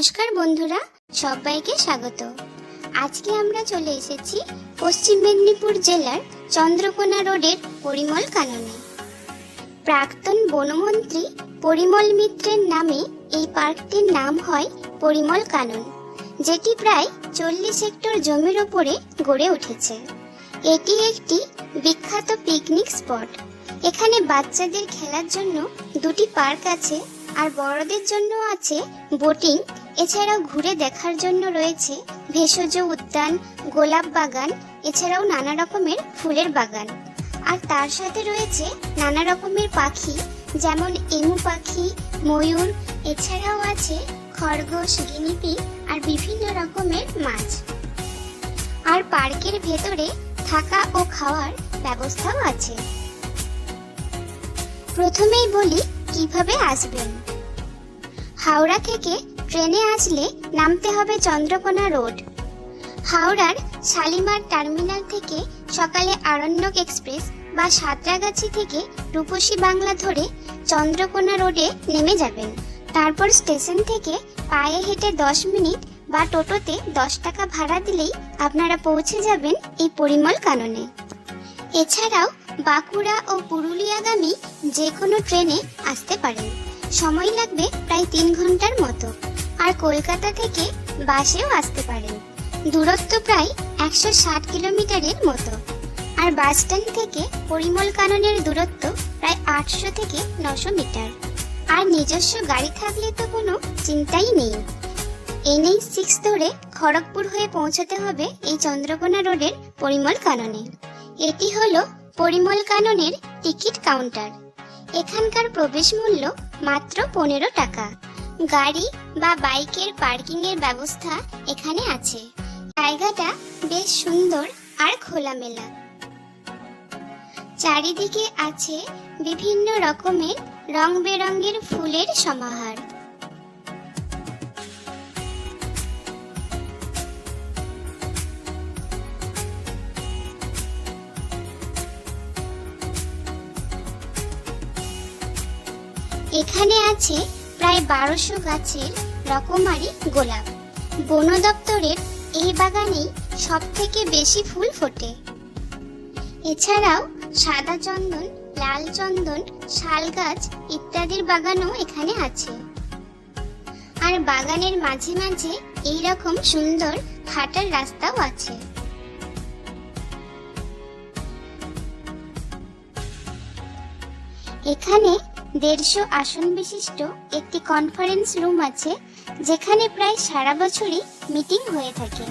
নমস্কার বন্ধুরা, সবাইকে স্বাগত। আজকে আমরা চলে এসেছি পশ্চিম মেদিনীপুর জেলার চন্দ্রকোনা রোডের পরিমল কাননে। প্রাক্তন বনমন্ত্রী পরিমল মিত্রের নামে এই পার্কটির নাম হয় পরিমল কানন, যেটি প্রায় 40 হেক্টর জমির ওপরে গড়ে উঠেছে। এটি একটি বিখ্যাত পিকনিক স্পট। এখানে বাচ্চাদের খেলার জন্য দুটি পার্ক আছে, আর বড়দের জন্য আছে বোটিং। এছাড়াও ঘুরে দেখার জন্য রয়েছে ভেষজ উদ্যান, গোলাপ বাগান, এছাড়াও নানা রকমের ফুলের বাগান। আর তার সাথে রয়েছে নানা রকমের পাখি, যেমন এমু পাখি, ময়ূর, এছাড়াও আছে খরগোশ, গিনিপিগ আর বিভিন্ন রকমের মাছ। আর পার্কের ভেতরে থাকা ও খাওয়ার ব্যবস্থাও আছে। প্রথমেই বলি কিভাবে আসবেন। হাওড়া থেকে ট্রেনে আসলে নামতে হবে চন্দ্রকোনা রোড। হাওড়ার শালিমার টার্মিনাল থেকে সকালে আরণ্যক এক্সপ্রেস বা সাঁতরাগাছি থেকে রূপসী বাংলা ধরে চন্দ্রকোনা রোডে নেমে যাবেন। তারপর স্টেশন থেকে পায়ে হেঁটে 10 মিনিট বা টোটোতে 10 টাকা ভাড়া দিলেই আপনারা পৌঁছে যাবেন এই পরিমল কাননে। এছাড়াও বাঁকুড়া ও পুরুলিয়াগামী যে কোনো ট্রেনে আসতে পারেন। সময় লাগবে প্রায় 3 ঘন্টার মতো। আর কলকাতা থেকে বাসেও আসতে পারেন। দূরত্ব প্রায় 160 কিলোমিটারের মতো। আর বাস স্ট্যান্ড থেকে পরিমল কাননের দূরত্ব প্রায় 800 থেকে 900 মিটার। আর নিজস্ব গাড়ি থাকলে তো কোনো চিন্তাই নেই। NH6 ধরে খড়গপুর হয়ে পৌঁছতে হবে এই চন্দ্রকোনা রোডের পরিমল কাননে। এটি হলো পরিমল কাননের টিকিট কাউন্টার। এখানকার প্রবেশ মূল্য মাত্র 15 টাকা। গাড়ি বা বাইকের পার্কিং এর ব্যবস্থা এখানে আছে। জায়গাটা বেশ সুন্দর আর খোলামেলা। চারিদিকে আছে বিভিন্ন রকমের রং বেরঙের ফুলের সমাহার। এখানে আছে প্রায় 1200 গাছের রকমারি গোলাপ। বন দপ্তরের এই বাগানেই সবথেকে বেশি ফুল ফোটে। এছাড়াও সাদা চন্দন, লাল চন্দন, শাল গাছ ইত্যাদির বাগানও এখানে আছে। আর বাগানের মাঝে মাঝে এইরকম সুন্দর হাঁটার রাস্তাও আছে। এখানে 150 আসন বিশিষ্ট একটি কনফারেন্স রুম আছে, যেখানে প্রায় সারা বছরই মিটিং হয়ে থাকে।